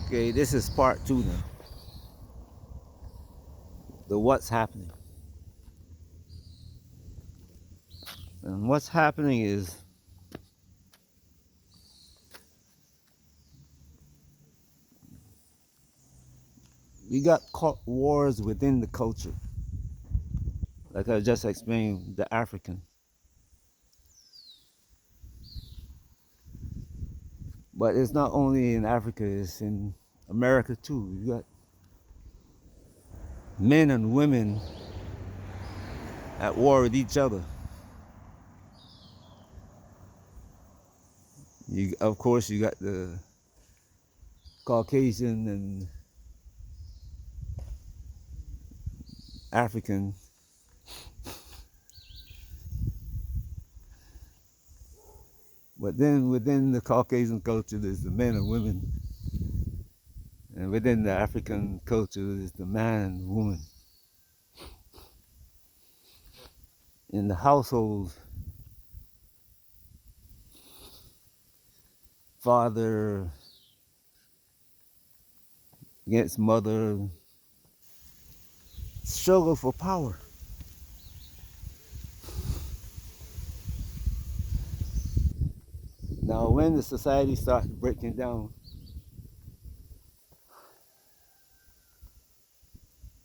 Okay, this is part two now. The what's happening. And what's happening is we got caught wars within the culture. Like I just explained, the African. But it's not only in Africa, it's in America too. You got men and women at war with each other. Of course, you got the Caucasian and African. But then within the Caucasian culture, there's the men and women. And within the African culture, there's the man and woman. In the household, father against mother, struggle for power. Now, when the society started breaking down,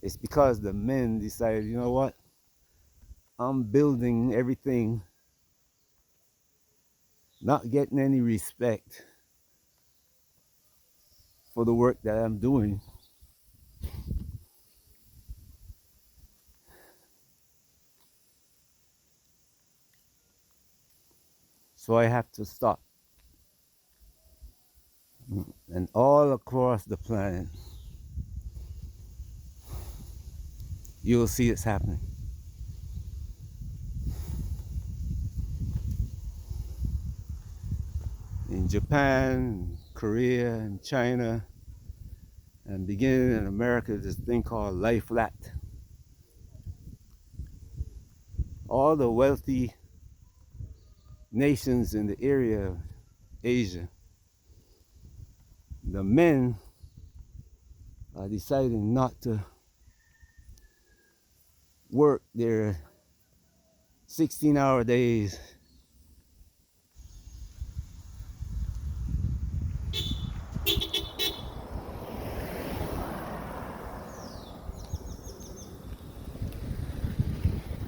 it's because the men decided, you know what? I'm building everything, not getting any respect for the work that I'm doing. So I have to stop. And all across the planet, you'll see it's happening. In Japan, Korea, and China, and beginning in America, this thing called lie flat. All the wealthy nations in the area of Asia, the men are deciding not to work their 16-hour days.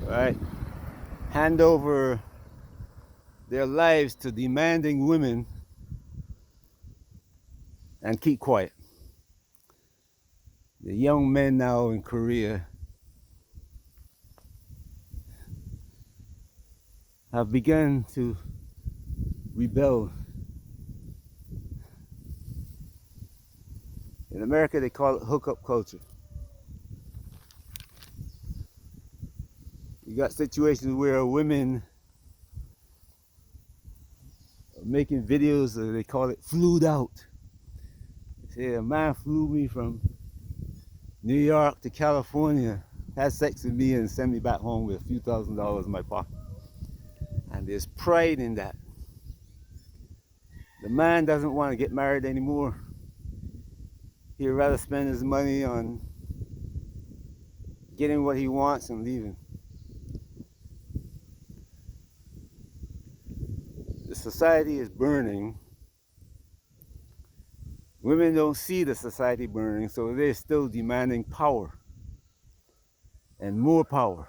Right? Hand over their lives to demanding women and keep quiet. The young men now in Korea have begun to rebel. In America, they call it hookup culture. You got situations where women are making videos, they call it flued out. They say a man flew me from New York to California, had sex with me and sent me back home with a few $1,000s in my pocket. And there's pride in that. The man doesn't want to get married anymore. He'd rather spend his money on getting what he wants and leaving. The society is burning. Women don't see the society burning, so they're still demanding power and more power.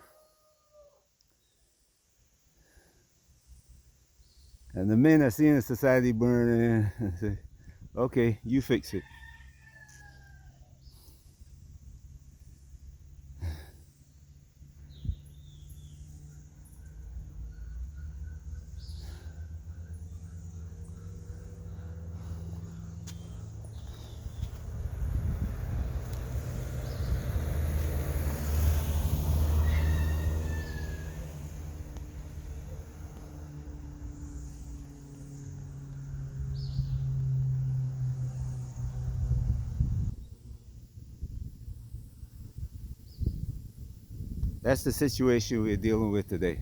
And the men are seeing the society burning and say, okay, you fix it. That's the situation we're dealing with today.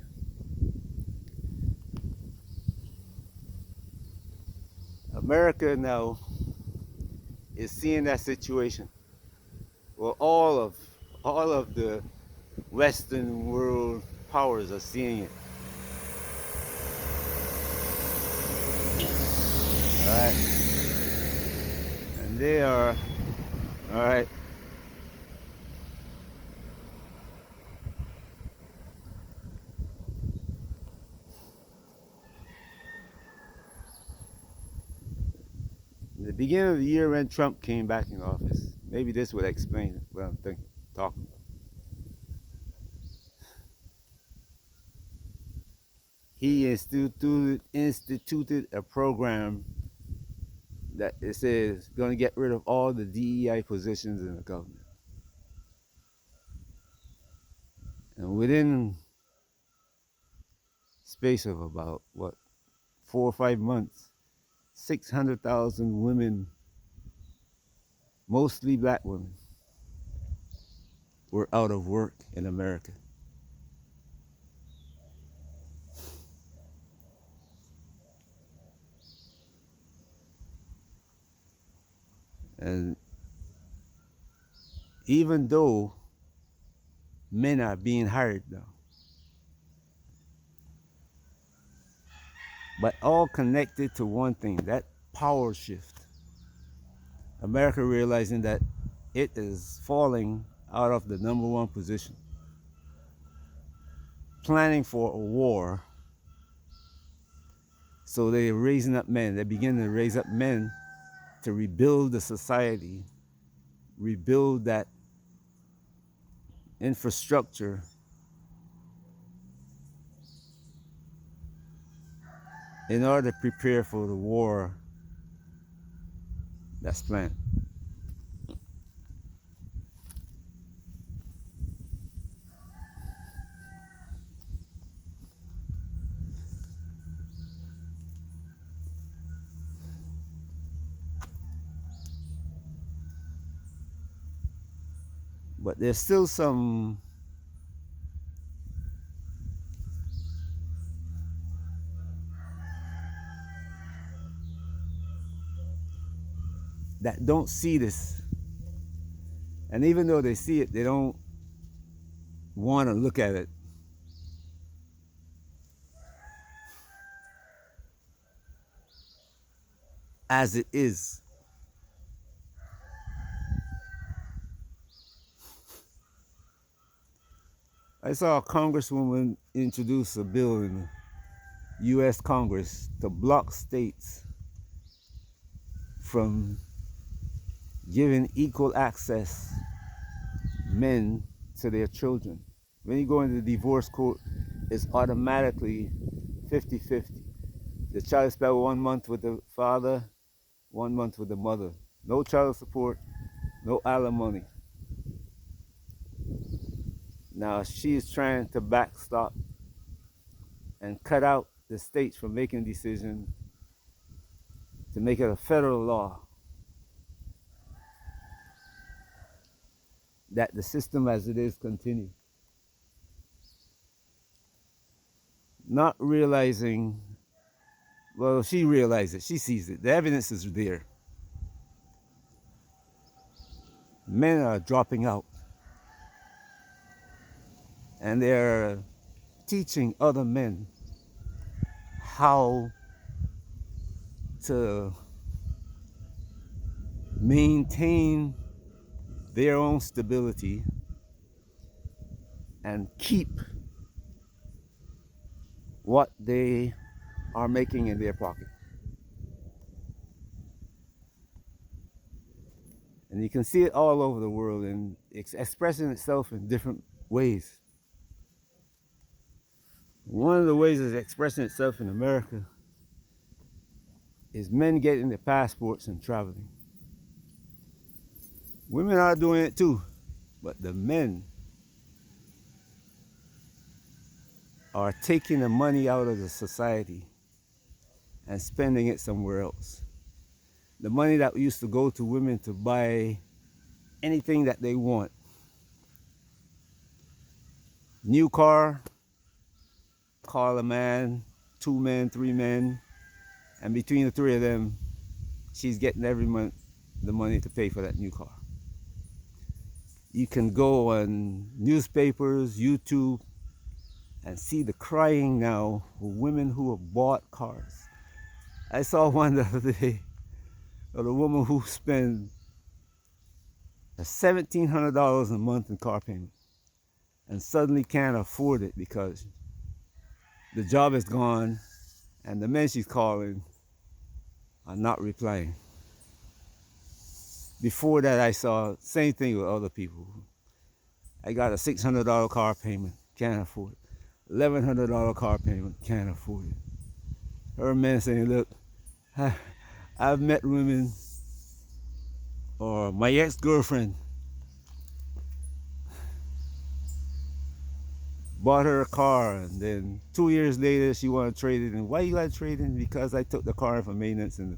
America now is seeing that situation. Well, all of the Western world powers are seeing it. All right, and they are all right. In the beginning of the year when Trump came back in office, maybe this would explain what I'm talking about. He instituted a program that it says going to get rid of all the DEI positions in the government. And within space of about 4 or 5 months, 600,000 women, mostly black women, were out of work in America. And even though men are being hired now, but all connected to one thing, that power shift. America realizing that it is falling out of the number one position, planning for a war. So they're raising up men. They begin to raise up men to rebuild the society, rebuild that infrastructure in order to prepare for the war that's planned. But there's still some that don't see this. And even though they see it, they don't want to look at it as it is. I saw a congresswoman introduce a bill in the US Congress to block states from giving equal access men to their children. When you go into the divorce court, it's automatically 50-50. The child spent 1 month with the father, 1 month with the mother. No child support, no alimony. Now she's trying to backstop and cut out the states from making decisions to make it a federal law that the system as it is continue. Not realizing, well, she realizes it, she sees it, the evidence is there. Men are dropping out and they're teaching other men how to maintain their own stability and keep what they are making in their pocket. And you can see it all over the world, and it's expressing itself in different ways. One of the ways it's expressing itself in America is men getting their passports and traveling. Women are doing it too, but the men are taking the money out of the society and spending it somewhere else. The money that used to go to women to buy anything that they want. New car, call a man, 2 men, 3 men, and between the 3 of them, she's getting every month the money to pay for that new car. You can go on newspapers, YouTube, and see the crying now of women who have bought cars. I saw one the other day of a woman who spent $1,700 a month in car payment and suddenly can't afford it because the job is gone and the men she's calling are not replying. Before that, I saw the same thing with other people. I got a $600 car payment, can't afford it. $1,100 car payment, can't afford it. Her man saying, look, I've met women, or my ex-girlfriend bought her a car, and then 2 years later she wanted to trade it in. Why you got to trade in? Because I took the car in for maintenance, and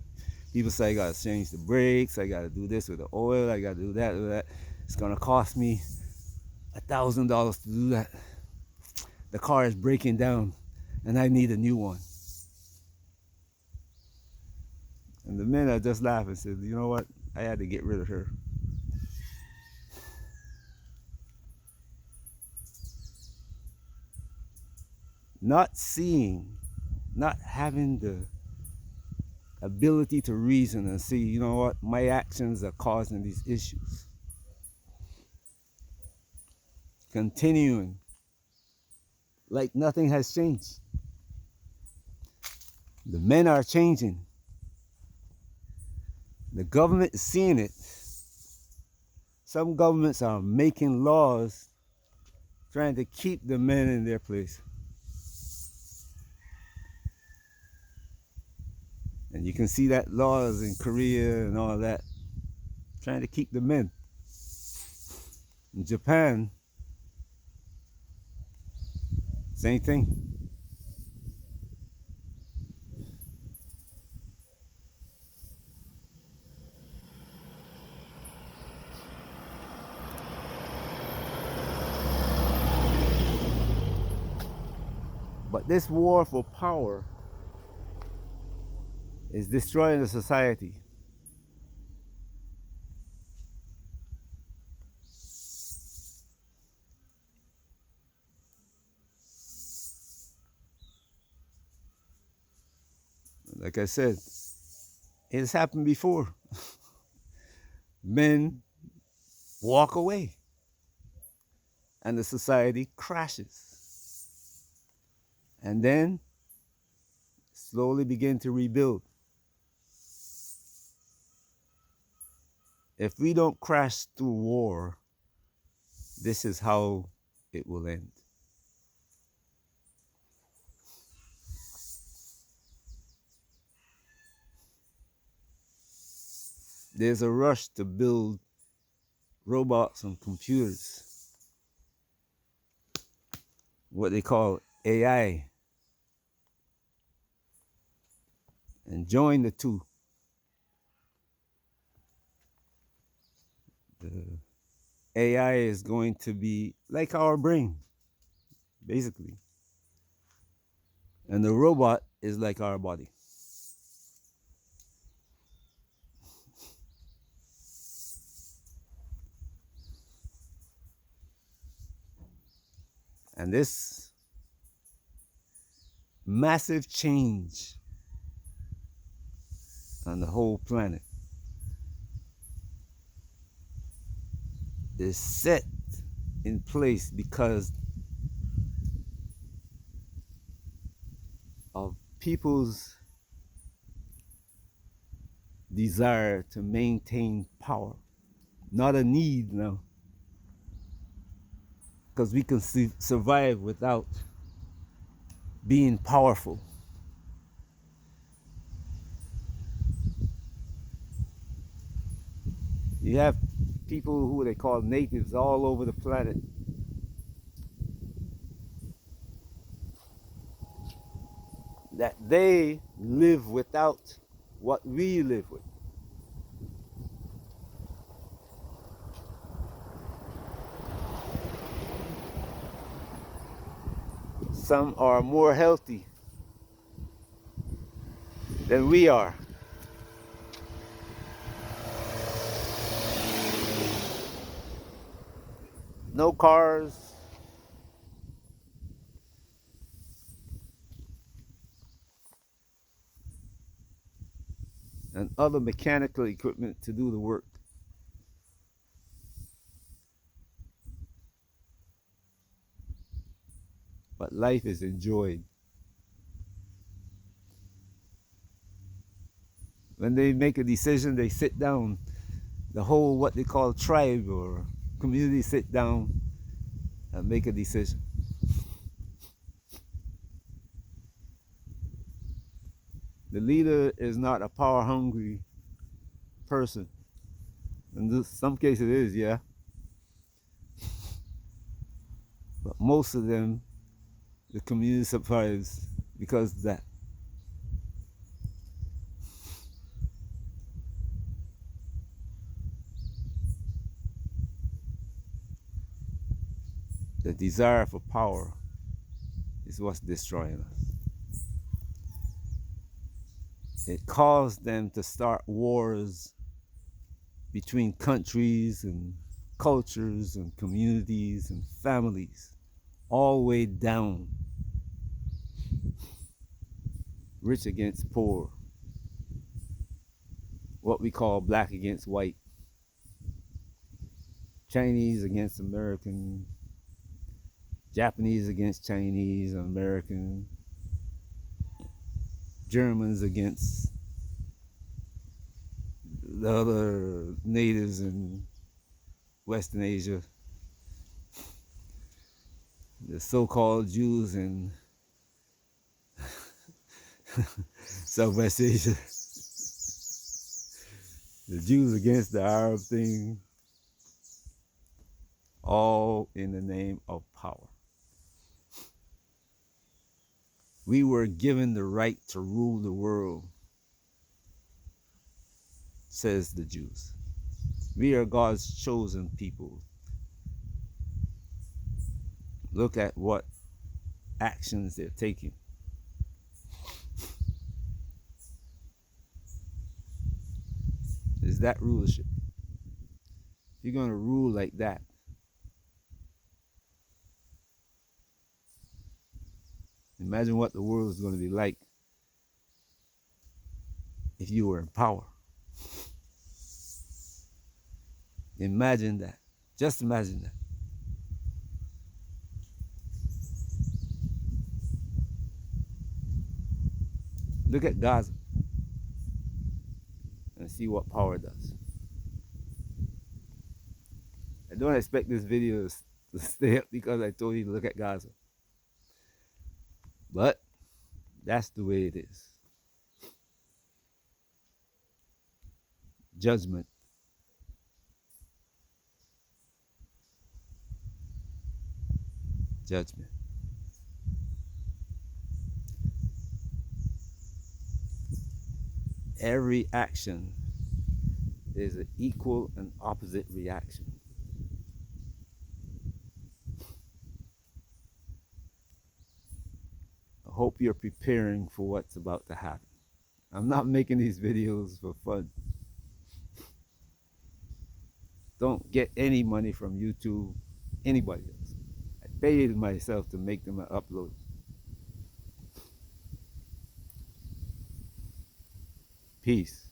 people say I got to change the brakes, I got to do this with the oil, I got to do that. It's going to cost me $1,000 to do that. The car is breaking down, and I need a new one. And the men are just laughing and said, you know what? I had to get rid of her. Not seeing, not having the ability to reason and see, you know what, my actions are causing these issues. Continuing like nothing has changed. The men are changing. The government is seeing it. Some governments are making laws trying to keep the men in their place. And you can see that laws in Korea and all that, trying to keep the men. In Japan, same thing. But this war for power is destroying the society. Like I said, it has happened before. Men walk away and the society crashes. And then slowly begin to rebuild. If we don't crash through war, this is how it will end. There's a rush to build robots and computers, what they call AI, and join the two. The AI is going to be like our brain, basically. And the robot is like our body. And this massive change on the whole planet is set in place because of people's desire to maintain power, not a need now, because we can survive without being powerful. You have people who they call natives all over the planet that they live without what we live with. Some are more healthy than we are. no cars, and other mechanical equipment to do the work. But life is enjoyed. When they make a decision, they sit down. The whole, what they call tribe or community, sit down and make a decision. The leader is not a power-hungry person. In some cases it is, yeah. But most of them, the community survives because of that. The desire for power is what's destroying us. It caused them to start wars between countries and cultures and communities and families, all the way down. Rich against poor, what we call black against white, Chinese against American, Japanese against Chinese, American, Germans against the other natives in Western Asia, the so-called Jews in Southwest Asia, the Jews against the Arab thing, all in the name of power. We were given the right to rule the world, says the Jews. We are God's chosen people. Look at what actions they're taking. Is that rulership? If you're going to rule like that, imagine what the world is going to be like if you were in power. Imagine that. Just imagine that. Look at Gaza and see what power does. I don't expect this video to stay up because I told you to look at Gaza. But that's the way it is. Judgment. Judgment. Every action is an equal and opposite reaction. I hope you're preparing for what's about to happen. I'm not making these videos for fun. Don't get any money from YouTube, anybody else. I paid myself to make them and upload. Peace.